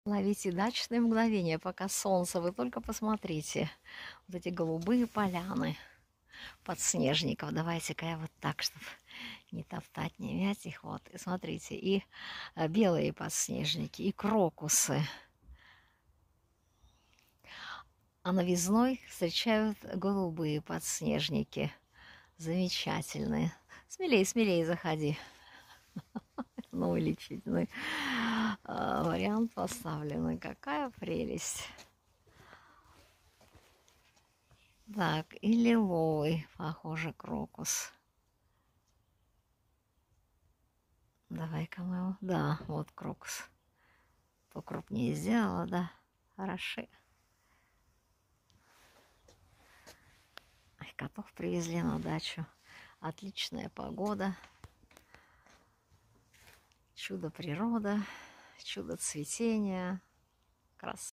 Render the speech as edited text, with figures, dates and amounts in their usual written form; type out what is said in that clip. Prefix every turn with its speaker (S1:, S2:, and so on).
S1: Ловите дачные мгновения, пока солнце. Вы только посмотрите. Вот эти голубые поляны подснежников. Давайте-ка я вот так, чтобы не топтать, не мять их. Вот, и смотрите, и белые подснежники, и крокусы. А новизной встречают голубые подснежники. Замечательные. Смелее, смелее заходи. Ну, увеличительный вариант поставленный. Какая прелесть. Так, и лиловый, похоже, крокус. Давай-ка мы его... Да, вот крокус. Покрупнее сделала, да. Хороши. Котов привезли на дачу. Отличная погода. Чудо природа. Чудо цветения. Красота.